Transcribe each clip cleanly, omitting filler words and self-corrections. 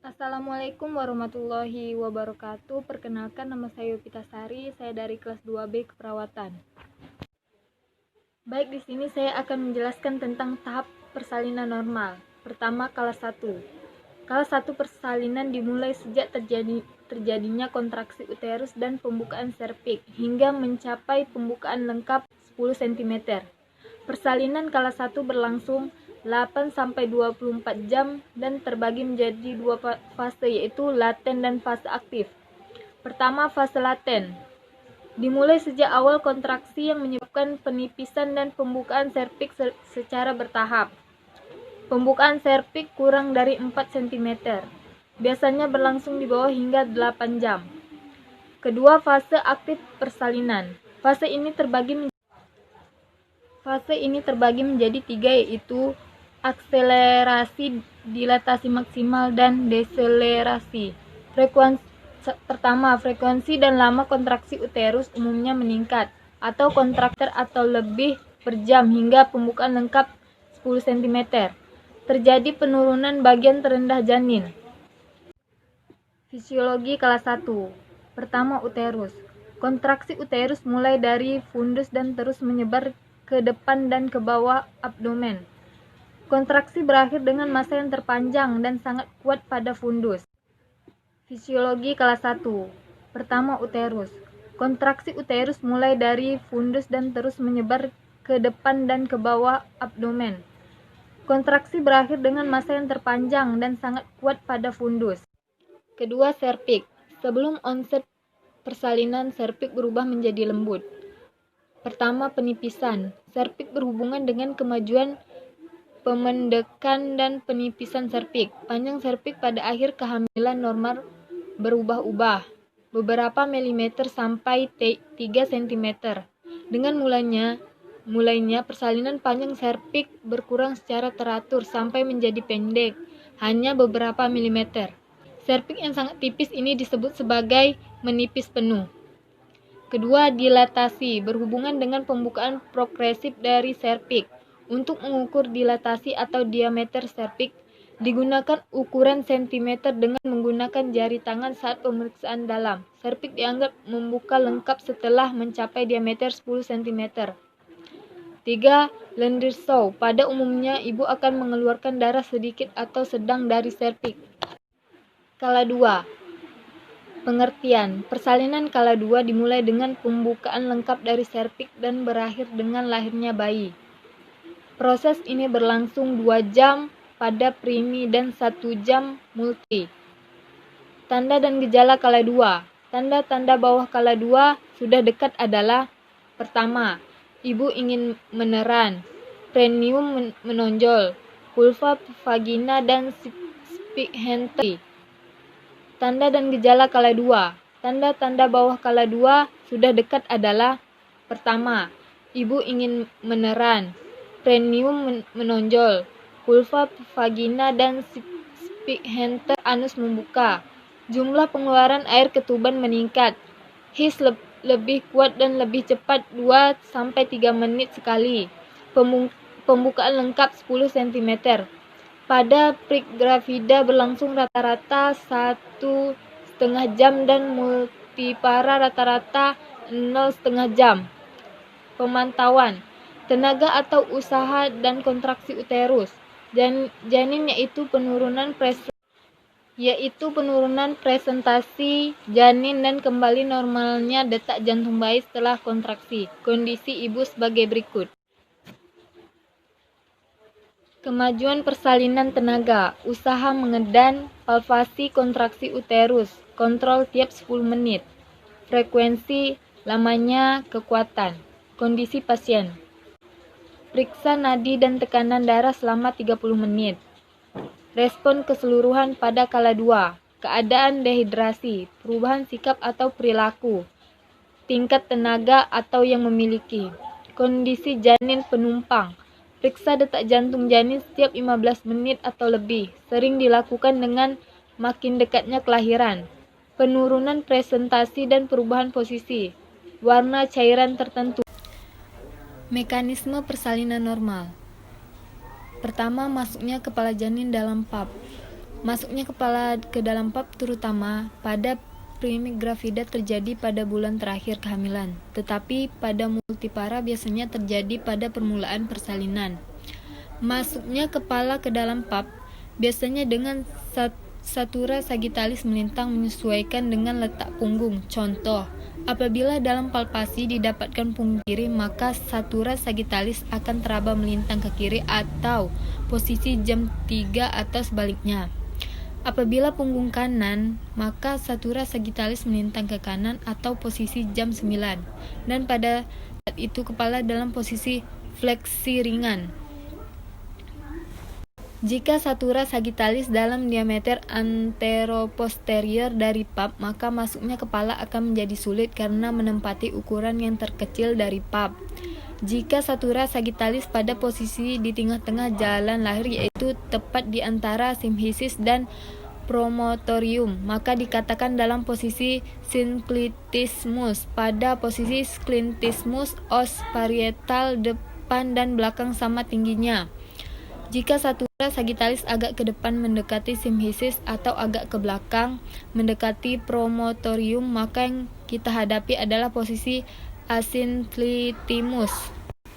Assalamualaikum warahmatullahi wabarakatuh. Perkenalkan, nama saya Yopitasari, saya dari kelas 2B Keperawatan. Baik, di sini saya akan menjelaskan tentang tahap persalinan normal. Pertama, kala 1. Kala 1 persalinan dimulai sejak terjadinya kontraksi uterus dan pembukaan serviks hingga mencapai pembukaan lengkap 10 cm. Persalinan kala 1 berlangsung 8-24 jam dan terbagi menjadi dua fase, yaitu laten dan fase aktif. Pertama, fase laten. Dimulai sejak awal kontraksi yang menyebabkan penipisan dan pembukaan serviks secara bertahap. Pembukaan serviks kurang dari 4 cm. Biasanya berlangsung di bawah hingga 8 jam. Kedua, fase aktif persalinan. Fase ini terbagi menjadi tiga, yaitu akselerasi, dilatasi maksimal, dan deselerasi. Frekuensi dan lama kontraksi uterus umumnya meningkat atau kontraktor atau lebih per jam hingga pembukaan lengkap 10 cm. Terjadi penurunan bagian terendah janin. Fisiologi kala 1. Pertama, uterus. Kontraksi uterus mulai dari fundus dan terus menyebar ke depan dan ke bawah abdomen. Kontraksi berakhir dengan massa yang terpanjang dan sangat kuat pada fundus. Fisiologi kala 1. Pertama, uterus. Kontraksi uterus mulai dari fundus dan terus menyebar ke depan dan ke bawah abdomen. Kontraksi berakhir dengan massa yang terpanjang dan sangat kuat pada fundus. Kedua, serviks. Sebelum onset persalinan, serviks berubah menjadi lembut. Pertama, penipisan. Serviks berhubungan dengan kemajuan pemendekan dan penipisan serviks. Panjang serviks pada akhir kehamilan normal berubah-ubah, beberapa milimeter sampai 3 cm. Dengan mulainya persalinan, panjang serviks berkurang secara teratur sampai menjadi pendek, hanya beberapa milimeter. Serviks yang sangat tipis ini disebut sebagai menipis penuh. Kedua, dilatasi, berhubungan dengan pembukaan progresif dari serviks. Untuk mengukur dilatasi atau diameter serviks, digunakan ukuran cm dengan menggunakan jari tangan saat pemeriksaan dalam. Serviks dianggap membuka lengkap setelah mencapai diameter 10 cm. 3. Ledershow. Pada umumnya, ibu akan mengeluarkan darah sedikit atau sedang dari serviks. Kala 2. Pengertian. Persalinan kala 2 dimulai dengan pembukaan lengkap dari serviks dan berakhir dengan lahirnya bayi. Proses ini berlangsung 2 jam pada primi dan 1 jam multi. Tanda dan gejala kala 2. Tanda-tanda bawah kala 2 sudah dekat adalah: pertama, ibu ingin meneran, perineum menonjol, vulva, vagina, dan sphincter. Tanda dan gejala kala 2. Tanda-tanda bawah kala 2 sudah dekat adalah: pertama, ibu ingin meneran, perineum menonjol, vulva, vagina, dan sphincter anus membuka. Jumlah pengeluaran air ketuban meningkat. His lebih kuat dan lebih cepat 2-3 menit sekali. Pembukaan lengkap 10 cm. Pada Pregravida berlangsung rata-rata 1,5 jam dan multipara rata-rata 0,5 jam. Pemantauan tenaga atau usaha dan kontraksi uterus janin, yaitu penurunan presentasi janin dan kembali normalnya detak jantung bayi setelah kontraksi. Kondisi ibu sebagai berikut. Kemajuan persalinan tenaga, usaha mengedan, palpasi kontraksi uterus, kontrol tiap 10 menit, frekuensi, lamanya, kekuatan. Kondisi pasien. Periksa nadi dan tekanan darah selama 30 menit. Respon keseluruhan pada kala 2, keadaan dehidrasi, perubahan sikap atau perilaku, tingkat tenaga atau yang memiliki. Kondisi janin penumpang. Periksa detak jantung janin setiap 15 menit atau lebih, sering dilakukan dengan makin dekatnya kelahiran. Penurunan presentasi dan perubahan posisi, warna cairan tertentu. Mekanisme persalinan normal. Pertama, masuknya kepala janin dalam pap. Masuknya kepala ke dalam pap terutama pada primigravida terjadi pada bulan terakhir kehamilan, tetapi pada multipara biasanya terjadi pada permulaan persalinan. Masuknya kepala ke dalam pap biasanya dengan satura sagittalis melintang menyesuaikan dengan letak punggung. Contoh, apabila dalam palpasi didapatkan punggung kiri, maka satura sagittalis akan teraba melintang ke kiri atau posisi jam 3 atau sebaliknya. Apabila punggung kanan, maka satura sagittalis melintang ke kanan atau posisi jam 9. Dan pada saat itu kepala dalam posisi fleksi ringan. Jika satura sagittalis dalam diameter anteroposterior dari pap, maka masuknya kepala akan menjadi sulit karena menempati ukuran yang terkecil dari pap. Jika satura sagittalis pada posisi di tengah-tengah jalan lahir, yaitu tepat di antara simhisis dan promotorium, maka dikatakan dalam posisi synclitismus. Pada posisi synclitismus, os parietal depan dan belakang sama tingginya. Jika satura sagittalis agak ke depan mendekati simhisis atau agak ke belakang mendekati promotorium, maka yang kita hadapi adalah posisi asynclitimus.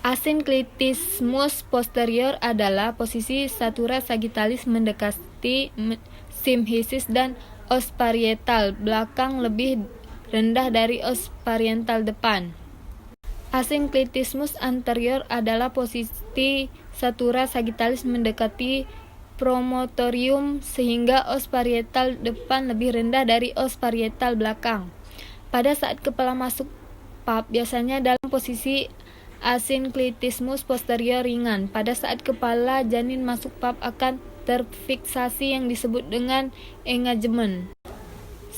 Asynclitismus posterior adalah posisi satura sagittalis mendekati simhisis dan os parietal belakang lebih rendah dari os parietal depan. Asynclitismus anterior adalah posisi satura sagittalis mendekati promotorium sehingga os parietal depan lebih rendah dari os parietal belakang. Pada saat kepala masuk pap biasanya dalam posisi asynclitismus posterior ringan. Pada saat kepala janin masuk pap akan terfiksasi yang disebut dengan engagement.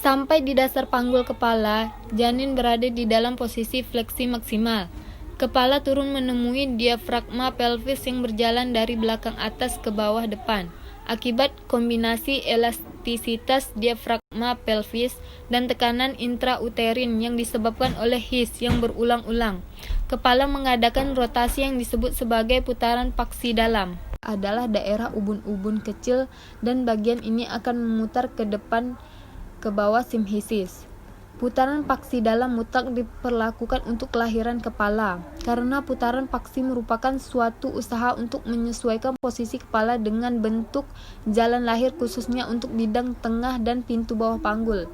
Sampai di dasar panggul kepala, janin berada di dalam posisi fleksi maksimal. Kepala turun menemui diafragma pelvis yang berjalan dari belakang atas ke bawah depan. Akibat kombinasi elastisitas diafragma pelvis dan tekanan intrauterin yang disebabkan oleh His yang berulang-ulang, kepala mengadakan rotasi yang disebut sebagai putaran paksi dalam. Adalah daerah ubun-ubun kecil dan bagian ini akan memutar ke depan ke bawah simhisis. Putaran paksi dalam mutlak diperlakukan untuk kelahiran kepala, karena putaran paksi merupakan suatu usaha untuk menyesuaikan posisi kepala dengan bentuk jalan lahir khususnya untuk bidang tengah dan pintu bawah panggul.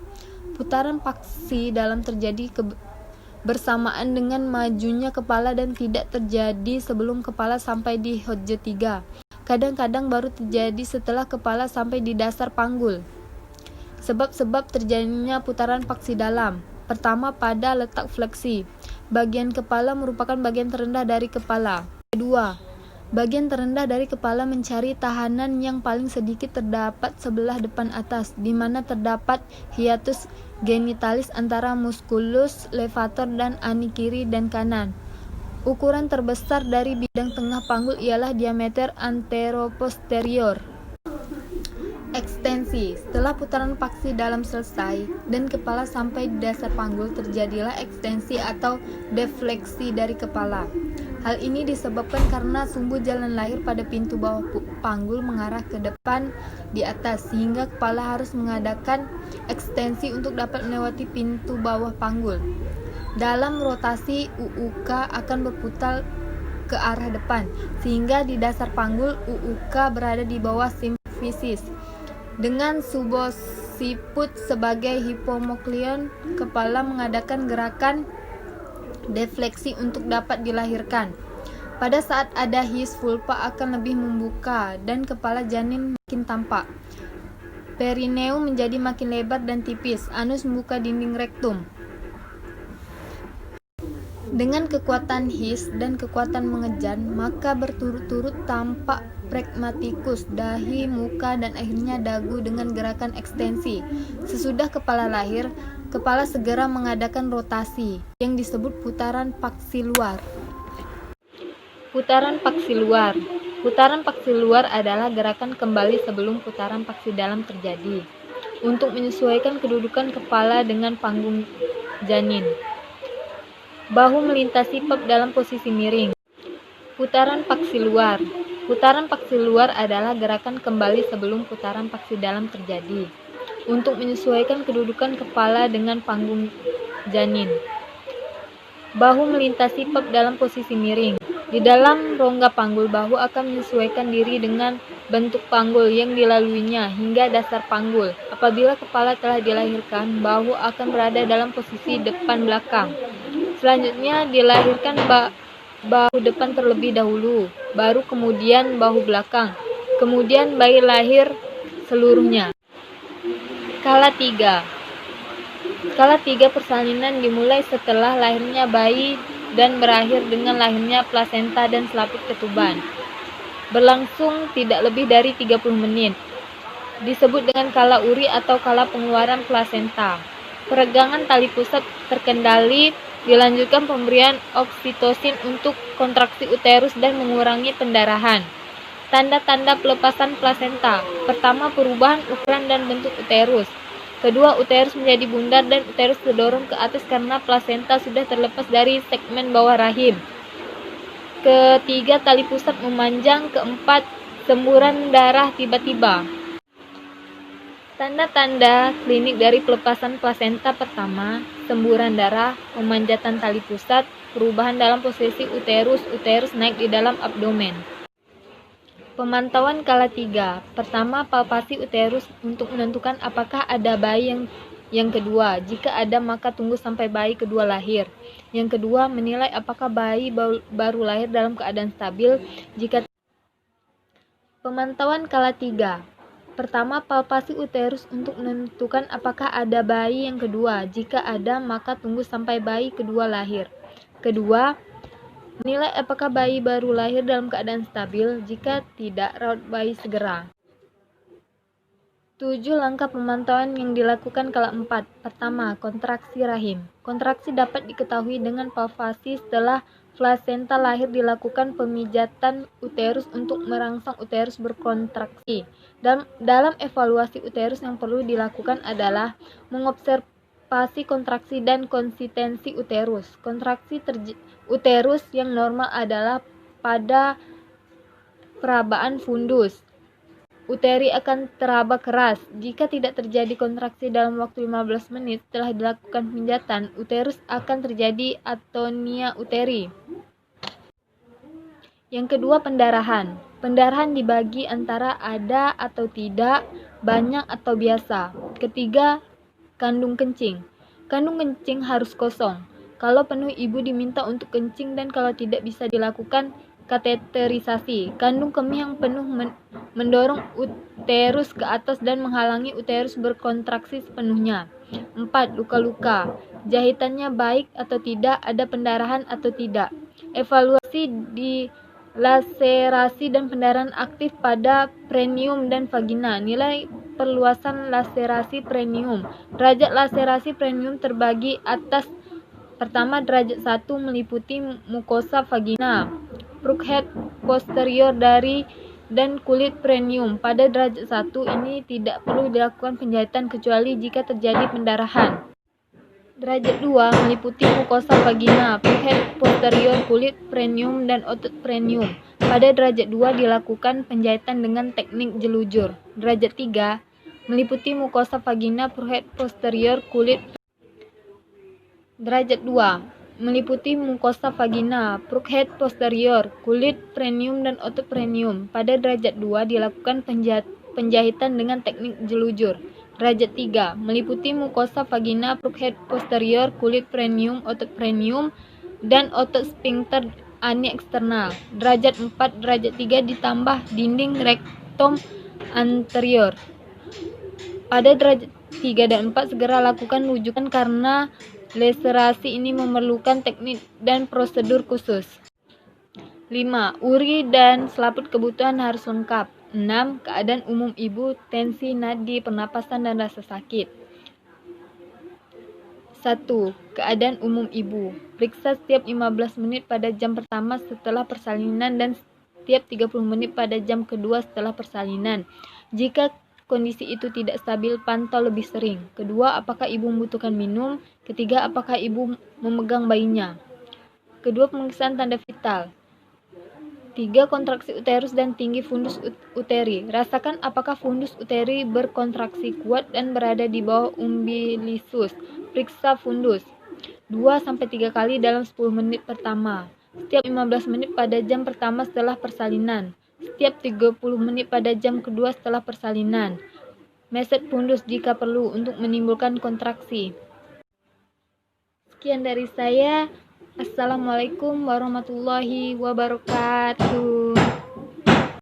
Putaran paksi dalam terjadi bersamaan dengan majunya kepala dan tidak terjadi sebelum kepala sampai di Hodge 3. Kadang-kadang baru terjadi setelah kepala sampai di dasar panggul. Sebab-sebab terjadinya putaran paksi dalam. Pertama, pada letak fleksi. Bagian kepala merupakan bagian terendah dari kepala. Kedua, bagian terendah dari kepala mencari tahanan yang paling sedikit terdapat sebelah depan atas, di mana terdapat hiatus genitalis antara musculus levator dan ani kiri dan kanan. Ukuran terbesar dari bidang tengah panggul ialah diameter anteroposterior. Ekstensi. Setelah putaran paksi dalam selesai dan kepala sampai di dasar panggul, terjadilah ekstensi atau defleksi dari kepala. Hal ini disebabkan karena sumbu jalan lahir pada pintu bawah panggul mengarah ke depan di atas, sehingga kepala harus mengadakan ekstensi untuk dapat melewati pintu bawah panggul. Dalam rotasi, UUK akan berputar ke arah depan, sehingga di dasar panggul UUK berada di bawah simfisis. Dengan subocciput sebagai hipomokleon, kepala mengadakan gerakan defleksi untuk dapat dilahirkan. Pada saat ada His, vulva akan lebih membuka dan kepala janin makin tampak. Perineum menjadi makin lebar dan tipis. Anus membuka dinding rektum. Dengan kekuatan His dan kekuatan mengejan, maka berturut-turut tampak pragmaticus, dahi, muka, dan akhirnya dagu dengan gerakan ekstensi. Sesudah kepala lahir, kepala segera mengadakan rotasi yang disebut putaran paksi luar. Putaran paksi luar. Putaran paksi luar adalah gerakan kembali sebelum putaran paksi dalam terjadi, untuk menyesuaikan kedudukan kepala dengan panggung janin. Bahu melintasi pap dalam posisi miring. Putaran paksi luar. Putaran paksi luar adalah gerakan kembali sebelum putaran paksi dalam terjadi, untuk menyesuaikan kedudukan kepala dengan panggung janin. Bahu melintasi pep dalam posisi miring. Di dalam rongga panggul, bahu akan menyesuaikan diri dengan bentuk panggul yang dilaluinya hingga dasar panggul. Apabila kepala telah dilahirkan, bahu akan berada dalam posisi depan belakang. Selanjutnya dilahirkan bahu depan terlebih dahulu, baru kemudian bahu belakang. Kemudian bayi lahir seluruhnya. Skala 3. Skala 3 persalinan dimulai setelah lahirnya bayi dan berakhir dengan lahirnya plasenta dan selaput ketuban. Berlangsung tidak lebih dari 30 menit. Disebut dengan kala uri atau kala pengeluaran plasenta. Peregangan tali pusat terkendali, dilanjutkan pemberian oksitosin untuk kontraksi uterus dan mengurangi pendarahan. Tanda-tanda pelepasan plasenta. Pertama, perubahan ukuran dan bentuk uterus. Kedua, uterus menjadi bundar dan uterus terdorong ke atas karena plasenta sudah terlepas dari segmen bawah rahim. Ketiga, tali pusat memanjang. Keempat, semburan darah tiba-tiba. Tanda-tanda klinik dari pelepasan plasenta. Pertama, semburan darah, pemanjatan tali pusat, perubahan dalam posisi uterus naik di dalam abdomen. Pemantauan kala 3. Pertama, palpasi uterus untuk menentukan apakah ada bayi. Yang kedua, jika ada maka tunggu sampai bayi kedua lahir. Yang kedua, menilai apakah bayi baru lahir dalam keadaan stabil. Jika Pemantauan kala 3. Pertama, palpasi uterus untuk menentukan apakah ada bayi. Yang kedua, jika ada maka tunggu sampai bayi kedua lahir. Kedua, menilai apakah bayi baru lahir dalam keadaan stabil. Jika tidak, rawat bayi segera. 7 langkah pemantauan yang dilakukan kala 4. Pertama, kontraksi rahim. Kontraksi dapat diketahui dengan palpasi. Setelah plasenta lahir, dilakukan pemijatan uterus untuk merangsang uterus berkontraksi. Dalam evaluasi uterus yang perlu dilakukan adalah mengobservasi kontraksi dan konsistensi uterus. Kontraksi uterus yang normal adalah pada perabaan fundus. Uteri akan teraba keras. Jika tidak terjadi kontraksi dalam waktu 15 menit setelah dilakukan pemijatan, uterus akan terjadi atonia uteri. Yang kedua, pendarahan. Pendarahan dibagi antara ada atau tidak, banyak atau biasa. Ketiga, kandung kencing. Kandung kencing harus kosong. Kalau penuh, ibu diminta untuk kencing, dan kalau tidak bisa dilakukan kateterisasi. Kandung kemih yang penuh mendorong uterus ke atas dan menghalangi uterus berkontraksi sepenuhnya. 4. Luka-luka. Jahitannya baik atau tidak, ada pendarahan atau tidak. Evaluasi di laserasi dan pendarahan aktif pada perineum dan vagina. Nilai perluasan laserasi perineum. Derajat laserasi perineum terbagi atas. Pertama, derajat 1 meliputi mukosa vagina, bruchhead posterior dan kulit perineum. Pada derajat 1 ini tidak perlu dilakukan penjahitan kecuali jika terjadi pendarahan. Derajat 2 meliputi mukosa vagina, bruchhead posterior, kulit perineum, dan otot perineum. Pada derajat 2 dilakukan penjahitan dengan teknik jelujur. Derajat 3 meliputi mukosa vagina, bruchhead posterior, kulit. Derajat 2 meliputi mukosa vagina, bruchhead posterior, kulit perineum, dan otot perineum. Pada derajat 2 dilakukan penjahitan dengan teknik jelujur. Derajat 3 meliputi mukosa vagina, bruchhead posterior, kulit perineum, otot perineum, dan otot sphincter ani eksternal. Derajat 4, derajat 3 ditambah dinding rektum anterior. Pada derajat 3 dan 4 segera lakukan rujukan karena laserasi ini memerlukan teknik dan prosedur khusus. 5. Uri dan selaput kebutuhan harus lengkap. 6. Keadaan umum ibu, tensi, nadi, pernapasan, dan rasa sakit. 1. Keadaan umum ibu. Periksa setiap 15 menit pada jam pertama setelah persalinan dan setiap 30 menit pada jam kedua setelah persalinan. Jika kondisi itu tidak stabil, pantau lebih sering. Kedua, apakah ibu membutuhkan minum? Ketiga, apakah ibu memegang bayinya? Kedua, pemeriksaan tanda vital. 3. Kontraksi uterus dan tinggi fundus uteri. Rasakan apakah fundus uteri berkontraksi kuat dan berada di bawah umbilisus. Periksa fundus 2-3 kali dalam 10 menit pertama. Setiap 15 menit pada jam pertama setelah persalinan. Setiap 30 menit pada jam kedua setelah persalinan. Meset fundus jika perlu untuk menimbulkan kontraksi. Sekian dari saya. Assalamualaikum warahmatullahi wabarakatuh.